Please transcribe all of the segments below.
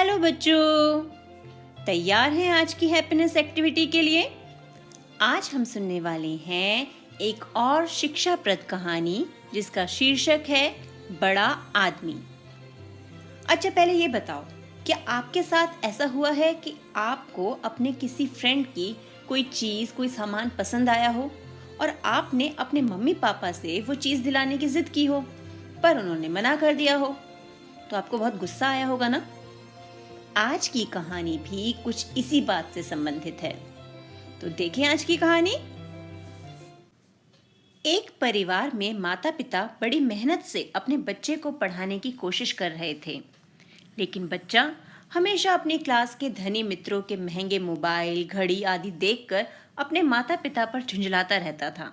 Hello बच्चों, तैयार हैं आज की हैप्पीनेस एक्टिविटी के लिए। आज हम सुनने वाले हैं एक और शिक्षाप्रद कहानी जिसका शीर्षक है बड़ा आदमी। अच्छा, पहले ये बताओ, क्या आपके साथ ऐसा हुआ है कि आपको अपने किसी फ्रेंड की कोई चीज़, कोई सामान पसंद आया हो और आपने अपने मम्मी पापा से वो चीज़ दिलाने की जिद की हो, पर उन्होंने मना कर दिया हो, तो आपको बहुत गुस्सा आया होगा ना। आज की कहानी भी कुछ इसी बात से संबंधित है, तो देखें आज की कहानी। एक परिवार में माता पिता बड़ी मेहनत से अपने बच्चे को पढ़ाने की कोशिश कर रहे थे, लेकिन बच्चा हमेशा अपनी क्लास के धनी मित्रों के महंगे मोबाइल, घड़ी आदि देखकर अपने माता पिता पर झुंझलाता रहता था।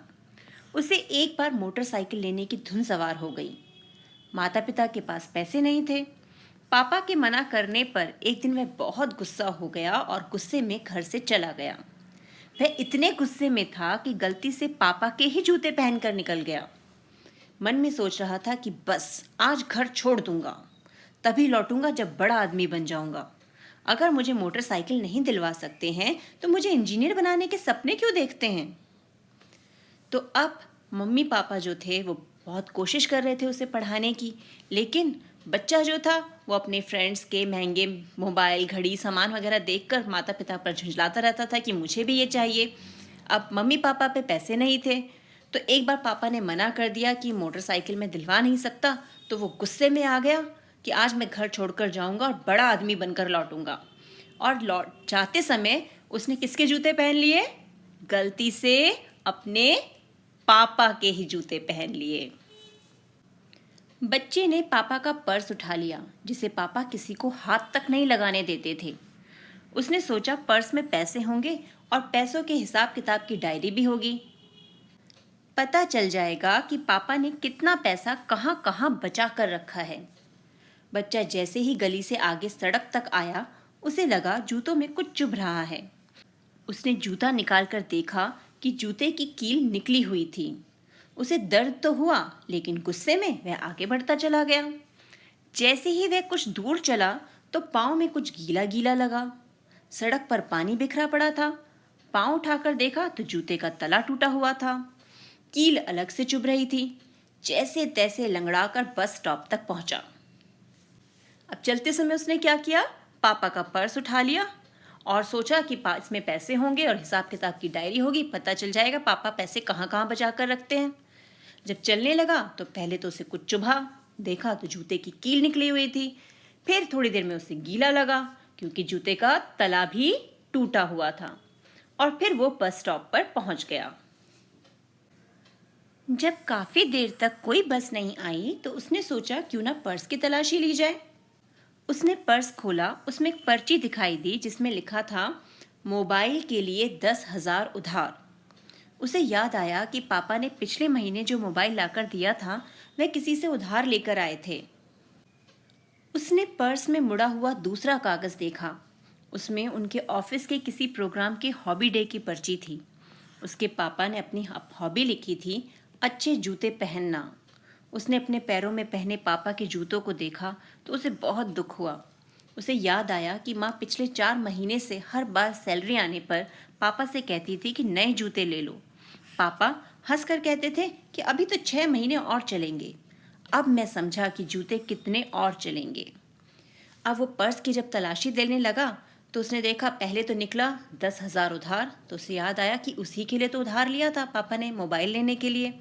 उसे एक बार मोटरसाइकिल लेने की धुन सवार हो गई। माता पिता के पास पैसे नहीं थे। पापा के मना करने पर एक दिन वह बहुत गुस्सा हो गया और गुस्से में घर से चला गया। वह इतने गुस्से में था कि गलती से पापा के ही जूते पहनकर निकल गया। मन में सोच रहा था कि बस आज घर छोड़ दूंगा, तभी लौटूंगा जब बड़ा आदमी बन जाऊंगा। अगर मुझे मोटरसाइकिल नहीं दिलवा सकते हैं तो मुझे इंजीनियर बनाने के सपने क्यों देखते हैं। तो अब मम्मी पापा जो थे वो बहुत कोशिश कर रहे थे उसे पढ़ाने की, लेकिन बच्चा जो था वो अपने फ्रेंड्स के महंगे मोबाइल, घड़ी, सामान वगैरह देखकर माता पिता पर झुंझलाता रहता था कि मुझे भी ये चाहिए। अब मम्मी पापा पे पैसे नहीं थे, तो एक बार पापा ने मना कर दिया कि मोटरसाइकिल में दिलवा नहीं सकता, तो वो गुस्से में आ गया कि आज मैं घर छोड़कर जाऊंगा और बड़ा आदमी बनकर लौटूंगा। और लौट जाते समय उसने किसके जूते पहन लिए? गलती से अपने पापा के ही जूते पहन लिए। बच्चे ने पापा का पर्स उठा लिया, जिसे पापा किसी को हाथ तक नहीं लगाने देते थे। उसने सोचा पर्स में पैसे होंगे और पैसों के हिसाब किताब की डायरी भी होगी। पता चल जाएगा कि पापा ने कितना पैसा कहाँ कहाँ बचा कर रखा है। बच्चा जैसे ही गली से आगे सड़क तक आया, उसे लगा जूतों में कुछ चुभ रहा है। उसने जूता निकालकर देखा कि जूते की कील निकली हुई थी। उसे दर्द तो हुआ, लेकिन गुस्से में वह आगे बढ़ता चला गया। जैसे ही वह कुछ दूर चला तो पाँव में कुछ गीला गीला लगा। सड़क पर पानी बिखरा पड़ा था। पाँव उठाकर देखा तो जूते का तला टूटा हुआ था। कील अलग से चुभ रही थी। जैसे तैसे लंगड़ाकर बस स्टॉप तक पहुंचा। अब चलते समय उसने क्या किया? पापा का पर्स उठा लिया और सोचा कि पास में पैसे होंगे और हिसाब किताब की डायरी होगी, पता चल जाएगा पापा पैसे कहाँ कहाँ बचा कर रखते हैं। जब चलने लगा तो पहले तो उसे कुछ चुभा, देखा तो जूते की कील निकली हुई थी। फिर थोड़ी देर में उसे गीला लगा क्योंकि जूते का तला भी टूटा हुआ था। और फिर वो बस स्टॉप पर पहुंच गया। जब काफी देर तक कोई बस नहीं आई तो उसने सोचा क्यों ना पर्स की तलाशी ली जाए। उसने पर्स खोला, उसमें एक पर्ची दिखाई दी जिसमें लिखा था मोबाइल के लिए 10,000 उधार। उसे याद आया कि पापा ने पिछले महीने जो मोबाइल लाकर दिया था वह किसी से उधार लेकर आए थे। उसने पर्स में मुड़ा हुआ दूसरा कागज देखा। उसमें उनके ऑफिस के किसी प्रोग्राम के हॉबी डे की पर्ची थी। उसके पापा ने अपनी हॉबी लिखी थी, अच्छे जूते पहनना। उसने अपने पैरों में पहने पापा के जूतों को देखा तो उसे बहुत दुख हुआ। उसे याद आया कि माँ पिछले 4 महीने से हर बार सैलरी आने पर पापा से कहती थी कि नए जूते ले लो। पापा हंसकर कहते थे कि अभी तो 6 महीने और चलेंगे। अब मैं समझा कि जूते कितने और चलेंगे। अब वो पर्स की जब तलाशी देने लगा तो उसने देखा पहले तो निकला 10,000 उधार। तो उसे याद आया कि उसी के लिए तो उधार लिया था पापा ने मोबाइल लेने के लिए।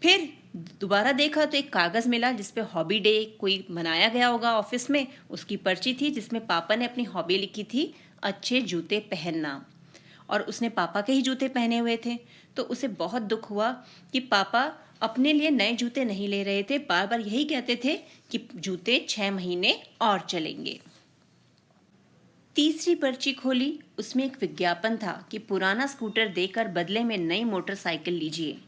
फिर दोबारा देखा तो एक कागज़ मिला जिसपे हॉबी डे कोई मनाया गया होगा ऑफिस में, उसकी पर्ची थी जिसमें पापा ने अपनी हॉबी लिखी थी, अच्छे जूते पहनना। और उसने पापा के ही जूते पहने हुए थे। तो उसे बहुत दुख हुआ कि पापा अपने लिए नए जूते नहीं ले रहे थे, बार बार यही कहते थे कि जूते 6 महीने और चलेंगे। तीसरी पर्ची खोली, उसमें एक विज्ञापन था कि पुराना स्कूटर देकर बदले में नई मोटरसाइकिल लीजिए।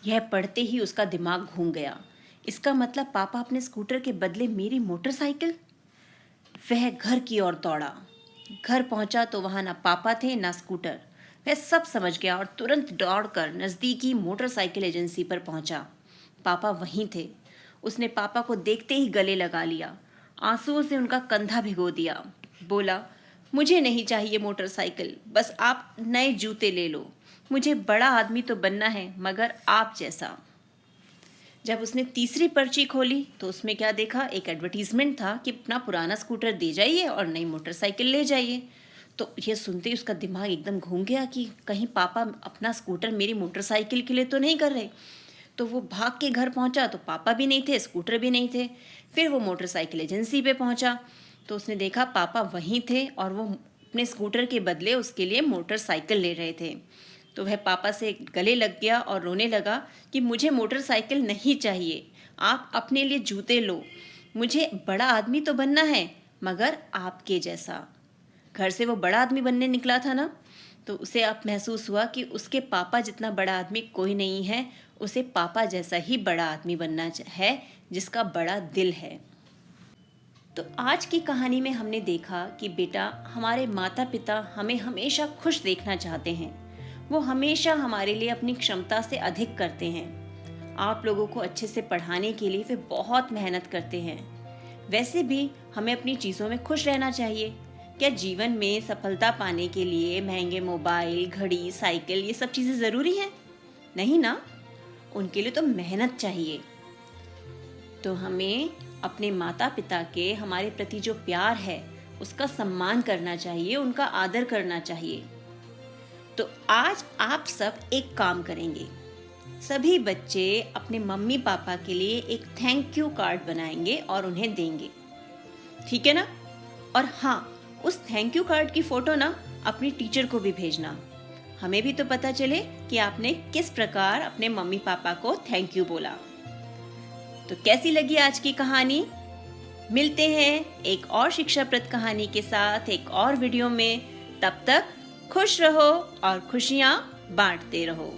यह पढ़ते ही उसका दिमाग घूम गया। इसका मतलब पापा अपने स्कूटर के बदले मेरी मोटरसाइकिल। वह घर की ओर दौड़ा। घर पहुंचा तो वहां ना पापा थे ना स्कूटर। वह सब समझ गया और तुरंत दौड़कर नजदीकी मोटरसाइकिल एजेंसी पर पहुंचा। पापा वहीं थे। उसने पापा को देखते ही गले लगा लिया। आंसुओं से उनका कंधा भिगो दिया। बोला, मुझे नहीं चाहिए मोटरसाइकिल, बस आप नए जूते ले लो। मुझे बड़ा आदमी तो बनना है, मगर आप जैसा। जब उसने तीसरी पर्ची खोली तो उसमें क्या देखा, एक एडवर्टीजमेंट था कि अपना पुराना स्कूटर दे जाइए और नई मोटरसाइकिल ले जाइए। तो ये सुनते ही उसका दिमाग एकदम घूम गया कि कहीं पापा अपना स्कूटर मेरी मोटरसाइकिल के लिए तो नहीं कर रहे। तो वो भाग के घर पहुंचा तो पापा भी नहीं थे, स्कूटर भी नहीं थे। फिर वो मोटरसाइकिल एजेंसी पे पहुंचा तो उसने देखा पापा वहीं थे और वो अपने स्कूटर के बदले उसके लिए मोटरसाइकिल ले रहे थे। तो वह पापा से गले लग गया और रोने लगा कि मुझे मोटरसाइकिल नहीं चाहिए, आप अपने लिए जूते लो। मुझे बड़ा आदमी तो बनना है, मगर आपके जैसा। घर से वो बड़ा आदमी बनने निकला था ना, तो उसे अब महसूस हुआ कि उसके पापा जितना बड़ा आदमी कोई नहीं है, उसे पापा जैसा ही बड़ा आदमी बनना है, जिसका बड़ा दिल है। तो आज की कहानी में हमने देखा कि बेटा, हमारे माता पिता हमें हमेशा खुश देखना चाहते हैं। वो हमेशा हमारे लिए अपनी क्षमता से अधिक करते हैं। आप लोगों को अच्छे से पढ़ाने के लिए वे बहुत मेहनत करते हैं। वैसे भी हमें अपनी चीज़ों में खुश रहना चाहिए। क्या जीवन में सफलता पाने के लिए महंगे मोबाइल, घड़ी, साइकिल ये सब चीज़ें ज़रूरी हैं? नहीं ना, उनके लिए तो मेहनत चाहिए। तो हमें अपने माता पिता के हमारे प्रति जो प्यार है उसका सम्मान करना चाहिए, उनका आदर करना चाहिए। तो आज आप सब एक काम करेंगे। सभी बच्चे अपने मम्मी पापा के लिए एक थैंक यू कार्ड बनाएंगे और उन्हें देंगे, ठीक है ना? और हाँ, उस थैंक यू कार्ड की फोटो ना अपनी टीचर को भी भेजना। हमें भी तो पता चले कि आपने किस प्रकार अपने मम्मी पापा को थैंक यू बोला। तो कैसी लगी आज की कहानी? मिलते हैं एक और शिक्षाप्रद कहानी के साथ एक और वीडियो में। तब तक खुश रहो और खुशियां बांटते रहो।